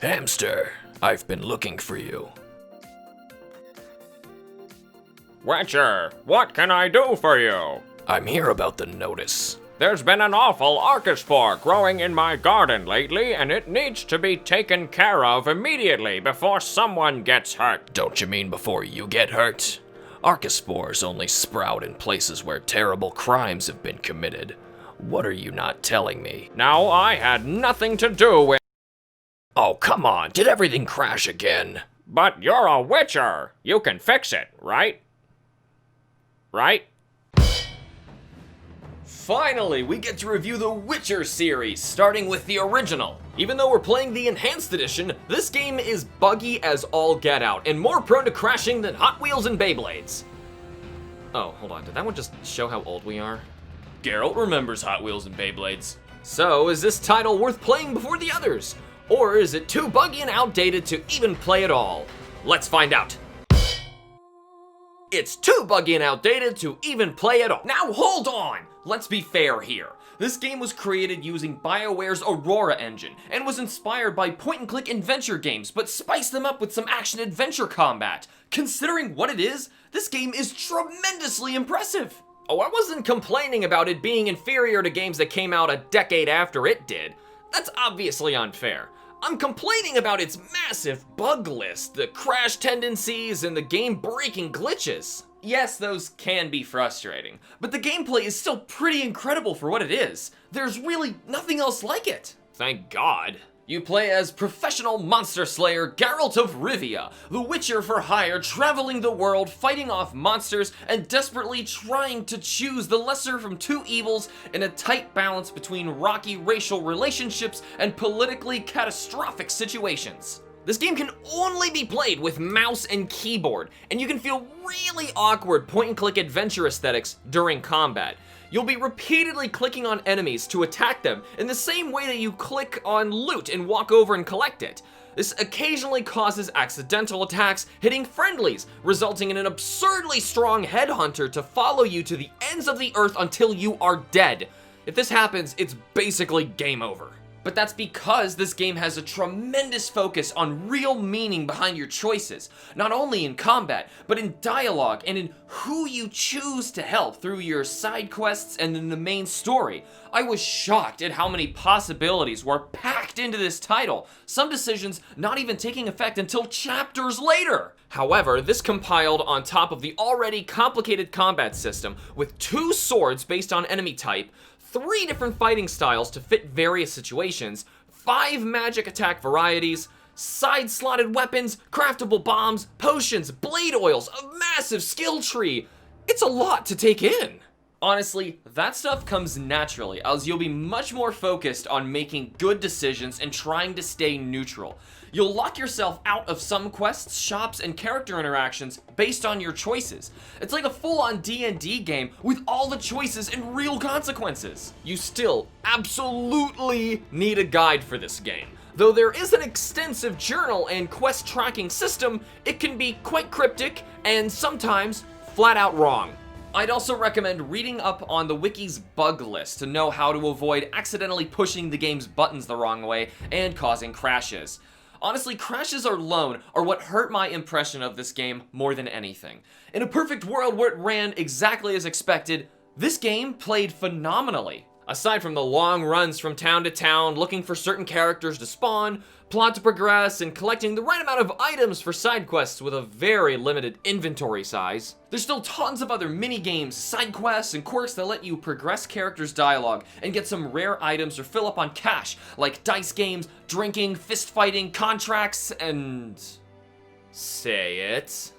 Hamster, I've been looking for you. Witcher, what can I do for you? I'm here about the notice. There's been an awful archospore growing in my garden lately, and it needs to be taken care of immediately before someone gets hurt. Don't you mean before you get hurt? Archospores only sprout in places where terrible crimes have been committed. What are you not telling me? Now, I had nothing to do with... Oh, come on, did everything crash again? But you're a Witcher. You can fix it, right? Right? Finally, we get to review the Witcher series, starting with the original. Even though we're playing the Enhanced Edition, this game is buggy as all get out, and more prone to crashing than Hot Wheels and Beyblades. Oh, hold on, did that one just show how old we are? Geralt remembers Hot Wheels and Beyblades. So, is this title worth playing before the others? Or is it too buggy and outdated to even play at all? Let's find out. It's too buggy and outdated to even play at all. Now hold on! Let's be fair here. This game was created using BioWare's Aurora engine and was inspired by point-and-click adventure games, but spiced them up with some action-adventure combat. Considering what it is, this game is tremendously impressive. Oh, I wasn't complaining about it being inferior to games that came out a decade after it did. That's obviously unfair. I'm complaining about its massive bug list, the crash tendencies, and the game-breaking glitches. Yes, those can be frustrating, but the gameplay is still pretty incredible for what it is. There's really nothing else like it. Thank God. You play as professional monster slayer Geralt of Rivia, the Witcher for hire traveling the world, fighting off monsters, and desperately trying to choose the lesser from two evils in a tight balance between rocky racial relationships and politically catastrophic situations. This game can only be played with mouse and keyboard, and you can feel really awkward point-and-click adventure aesthetics during combat. You'll be repeatedly clicking on enemies to attack them in the same way that you click on loot and walk over and collect it. This occasionally causes accidental attacks, hitting friendlies, resulting in an absurdly strong headhunter to follow you to the ends of the earth until you are dead. If this happens, it's basically game over. But that's because this game has a tremendous focus on real meaning behind your choices, not only in combat, but in dialogue and in who you choose to help through your side quests and in the main story. I was shocked at how many possibilities were packed into this title, some decisions not even taking effect until chapters later. However, this compiled on top of the already complicated combat system with 2 swords based on enemy type, 3 different fighting styles to fit various situations, 5 magic attack varieties, side-slotted weapons, craftable bombs, potions, blade oils, a massive skill tree. It's a lot to take in. Honestly, that stuff comes naturally, as you'll be much more focused on making good decisions and trying to stay neutral. You'll lock yourself out of some quests, shops, and character interactions based on your choices. It's like a full-on D&D game with all the choices and real consequences. You still absolutely need a guide for this game. Though there is an extensive journal and quest tracking system, it can be quite cryptic and sometimes flat out wrong. I'd also recommend reading up on the wiki's bug list to know how to avoid accidentally pushing the game's buttons the wrong way and causing crashes. Honestly, crashes alone are what hurt my impression of this game more than anything. In a perfect world where it ran exactly as expected, this game played phenomenally. Aside from the long runs from town to town, looking for certain characters to spawn, plot to progress, and collecting the right amount of items for side quests with a very limited inventory size, there's still tons of other mini-games, side quests, and quirks that let you progress characters' dialogue and get some rare items or fill up on cash, like dice games, drinking, fist fighting, contracts, and... say it...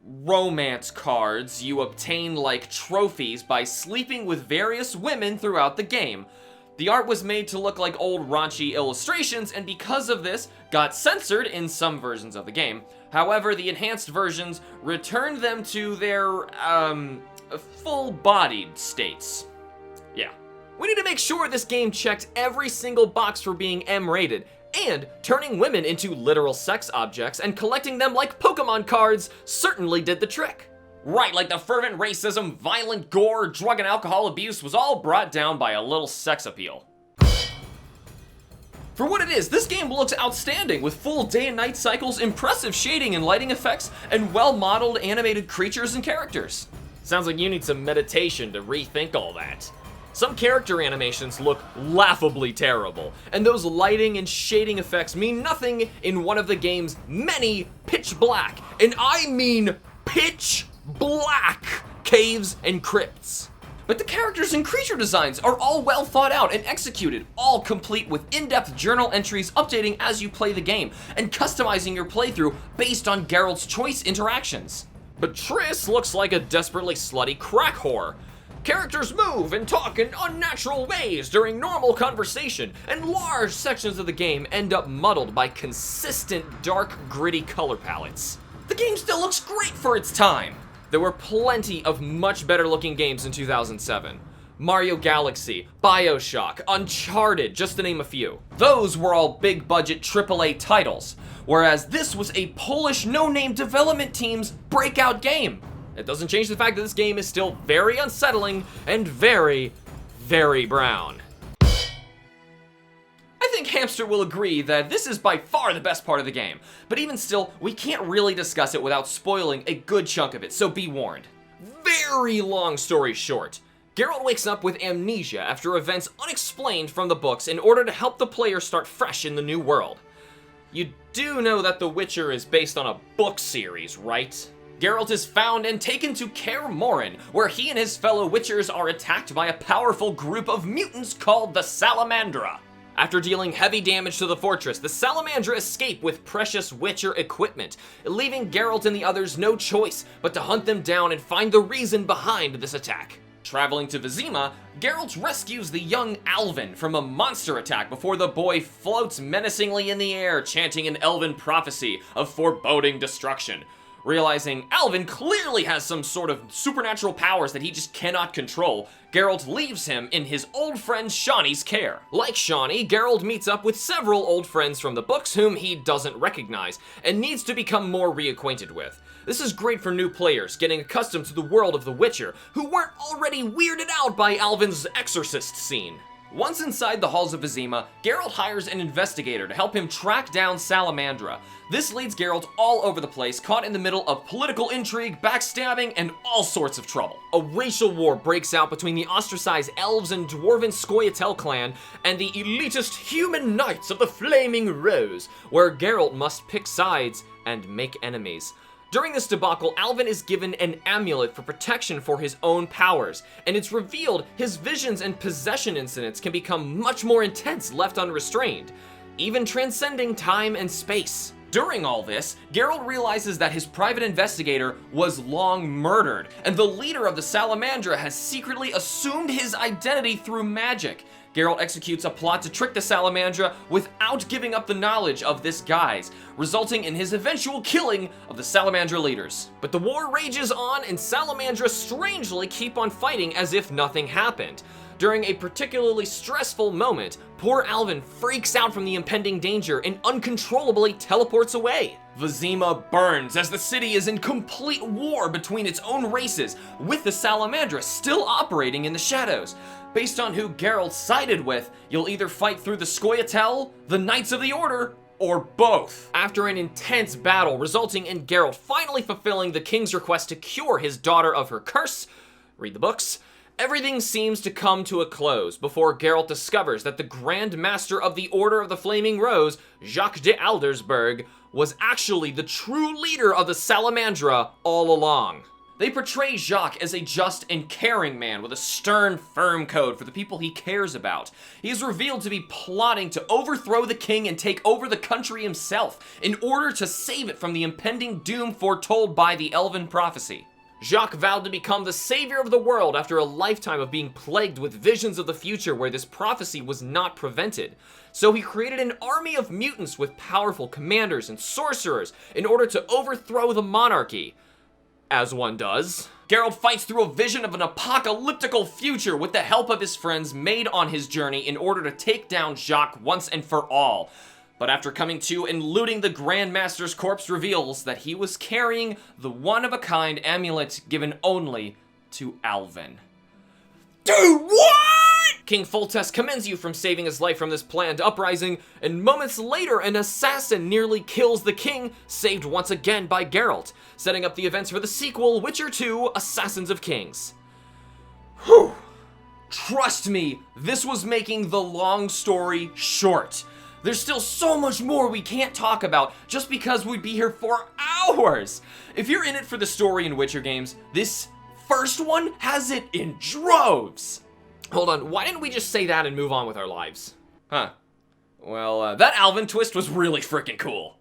romance cards you obtain like trophies by sleeping with various women throughout the game. The art was made to look like old raunchy illustrations, and because of this, got censored in some versions of the game. However, the enhanced versions returned them to their, full-bodied states. Yeah. We need to make sure this game checked every single box for being M-rated, and turning women into literal sex objects and collecting them like Pokemon cards certainly did the trick. Right, like the fervent racism, violent gore, drug and alcohol abuse was all brought down by a little sex appeal. For what it is, this game looks outstanding with full day and night cycles, impressive shading and lighting effects, and well-modeled animated creatures and characters. Sounds like you need some meditation to rethink all that. Some character animations look laughably terrible, and those lighting and shading effects mean nothing in one of the game's many pitch black, and I mean pitch black, caves and crypts. But the characters and creature designs are all well thought out and executed, all complete with in-depth journal entries updating as you play the game, and customizing your playthrough based on Geralt's choice interactions. But Triss looks like a desperately slutty crack whore. Characters move and talk in unnatural ways during normal conversation, and large sections of the game end up muddled by consistent dark, gritty color palettes. The game still looks great for its time. There were plenty of much better looking games in 2007. Mario Galaxy, BioShock, Uncharted, just to name a few. Those were all big budget AAA titles, whereas this was a Polish no-name development team's breakout game. It doesn't change the fact that this game is still very unsettling and very, very brown. I think Hamster will agree that this is by far the best part of the game, but even still, we can't really discuss it without spoiling a good chunk of it, so be warned. Very long story short, Geralt wakes up with amnesia after events unexplained from the books in order to help the player start fresh in the new world. You do know that The Witcher is based on a book series, right? Geralt is found and taken to Kaer Morhen, where he and his fellow Witchers are attacked by a powerful group of mutants called the Salamandra. After dealing heavy damage to the fortress, the Salamandra escape with precious Witcher equipment, leaving Geralt and the others no choice but to hunt them down and find the reason behind this attack. Traveling to Vizima, Geralt rescues the young Alvin from a monster attack before the boy floats menacingly in the air, chanting an elven prophecy of foreboding destruction. Realizing Alvin clearly has some sort of supernatural powers that he just cannot control, Geralt leaves him in his old friend Shawnee's care. Like Shawnee, Geralt meets up with several old friends from the books whom he doesn't recognize, and needs to become more reacquainted with. This is great for new players, getting accustomed to the world of The Witcher, who weren't already weirded out by Alvin's exorcist scene. Once inside the halls of Vizima, Geralt hires an investigator to help him track down Salamandra. This leads Geralt all over the place, caught in the middle of political intrigue, backstabbing, and all sorts of trouble. A racial war breaks out between the ostracized elves and dwarven Scoia'tael clan and the elitist human knights of the Flaming Rose, where Geralt must pick sides and make enemies. During this debacle, Alvin is given an amulet for protection for his own powers, and it's revealed his visions and possession incidents can become much more intense left unrestrained, even transcending time and space. During all this, Geralt realizes that his private investigator was long murdered, and the leader of the Salamandra has secretly assumed his identity through magic. Geralt executes a plot to trick the Salamandra without giving up the knowledge of this guise, resulting in his eventual killing of the Salamandra leaders. But the war rages on, and Salamandra strangely keep on fighting as if nothing happened. During a particularly stressful moment, poor Alvin freaks out from the impending danger and uncontrollably teleports away. Vizima burns as the city is in complete war between its own races, with the Salamandra still operating in the shadows. Based on who Geralt sided with, you'll either fight through the Scoia'tael, the Knights of the Order, or both. After an intense battle resulting in Geralt finally fulfilling the king's request to cure his daughter of her curse, read the books, everything seems to come to a close before Geralt discovers that the Grand Master of the Order of the Flaming Rose, Jacques de Aldersberg, was actually the true leader of the Salamandra all along. They portray Jacques as a just and caring man with a stern, firm code for the people he cares about. He is revealed to be plotting to overthrow the king and take over the country himself in order to save it from the impending doom foretold by the elven prophecy. Jacques vowed to become the savior of the world after a lifetime of being plagued with visions of the future where this prophecy was not prevented. So he created an army of mutants with powerful commanders and sorcerers in order to overthrow the monarchy. as one does. Geralt fights through a vision of an apocalyptical future with the help of his friends made on his journey in order to take down Jacques once and for all. But after coming to and looting the Grandmaster's corpse reveals that he was carrying the one-of-a-kind amulet given only to Alvin. Dude, what?! King Foltest commends you from saving his life from this planned uprising, and moments later an assassin nearly kills the king, saved once again by Geralt, setting up the events for the sequel, Witcher 2: Assassins of Kings. Whew. Trust me, this was making the long story short. There's still so much more we can't talk about just because we'd be here for hours. If you're in it for the story in Witcher games, this first one has it in droves. Hold on, why didn't we just say that and move on with our lives? Huh. Well, that Alvin twist was really freaking cool.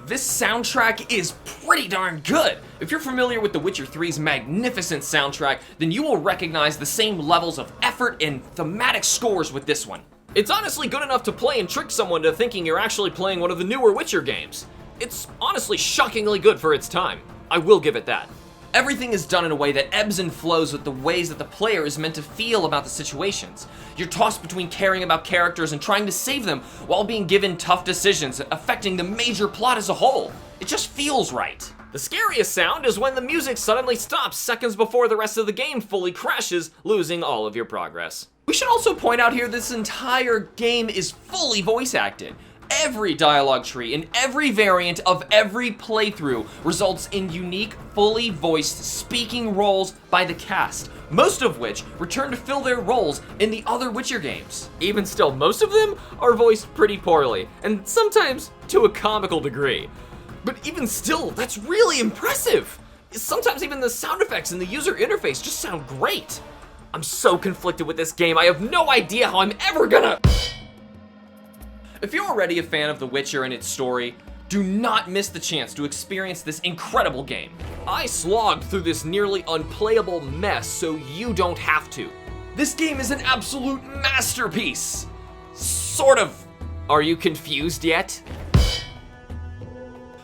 This soundtrack is pretty darn good. If you're familiar with The Witcher 3's magnificent soundtrack, then you will recognize the same levels of effort and thematic scores with this one. It's honestly good enough to play and trick someone to thinking you're actually playing one of the newer Witcher games. It's honestly shockingly good for its time. I will give it that. Everything is done in a way that ebbs and flows with the ways that the player is meant to feel about the situations. You're tossed between caring about characters and trying to save them while being given tough decisions affecting the major plot as a whole. It just feels right. The scariest sound is when the music suddenly stops seconds before the rest of the game fully crashes, losing all of your progress. We should also point out here this entire game is fully voice acted. Every dialogue tree in every variant of every playthrough results in unique, fully voiced speaking roles by the cast, most of which return to fill their roles in the other Witcher games. Even still, most of them are voiced pretty poorly, and sometimes to a comical degree. But even still, that's really impressive! Sometimes even the sound effects and the user interface just sound great. I'm so conflicted with this game, I have no idea how I'm ever gonna... If you're already a fan of The Witcher and its story, do not miss the chance to experience this incredible game. I slogged through this nearly unplayable mess so you don't have to. This game is an absolute masterpiece! Sort of. Are you confused yet?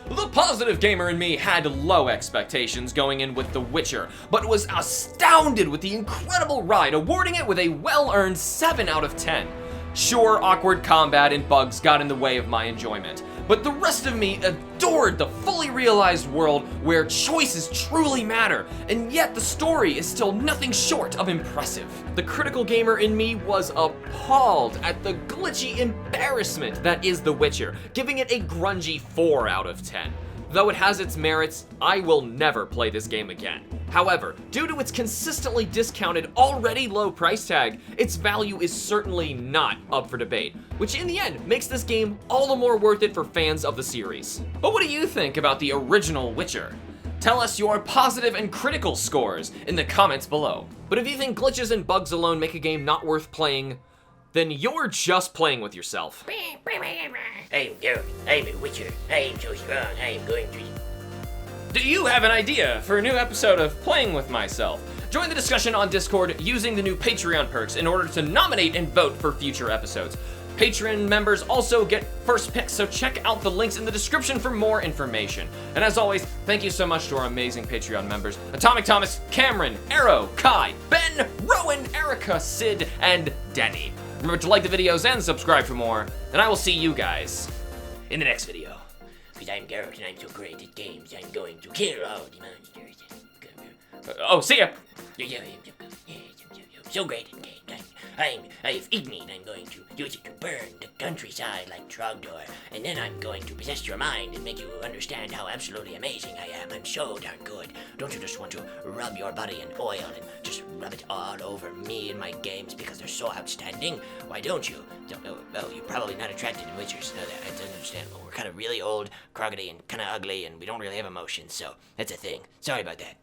The positive gamer in me had low expectations going in with The Witcher, but was astounded with the incredible ride, awarding it with a well-earned 7 out of 10. Sure, awkward combat and bugs got in the way of my enjoyment, but the rest of me adored the fully realized world where choices truly matter, and yet the story is still nothing short of impressive. The critical gamer in me was appalled at the glitchy embarrassment that is The Witcher, giving it a grungy 4 out of 10. Though it has its merits, I will never play this game again. However, due to its consistently discounted, already low price tag, its value is certainly not up for debate, which in the end makes this game all the more worth it for fans of the series. But what do you think about the original Witcher? Tell us your positive and critical scores in the comments below. But if you think glitches and bugs alone make a game not worth playing, then you're just playing with yourself. I'm Geralt. I'm a Witcher. I am so strong. I am going to... Do you have an idea for a new episode of Playing With Myself? Join the discussion on Discord using the new Patreon perks in order to nominate and vote for future episodes. Patreon members also get first picks, so check out the links in the description for more information. And as always, thank you so much to our amazing Patreon members: Atomic Thomas, Cameron, Arrow, Kai, Ben, Rowan, Erica, Sid, and Denny. Remember to like the videos and subscribe for more, and I will see you guys in the next video. Because I'm Geralt and I'm so great at games, I'm going to kill all the monsters. Oh, see ya! So great at games. I've eaten it. I'm going to use it to burn the countryside like Trogdor. And then I'm going to possess your mind and make you understand how absolutely amazing I am. I'm so darn good. Don't you just want to rub your body in oil and just rub it all over me and my games because they're so outstanding? Why don't you? Well, you're probably not attracted to Witchers. No, that's understandable. We're kind of really old, croggedy, and kind of ugly, and we don't really have emotions, so that's a thing. Sorry about that.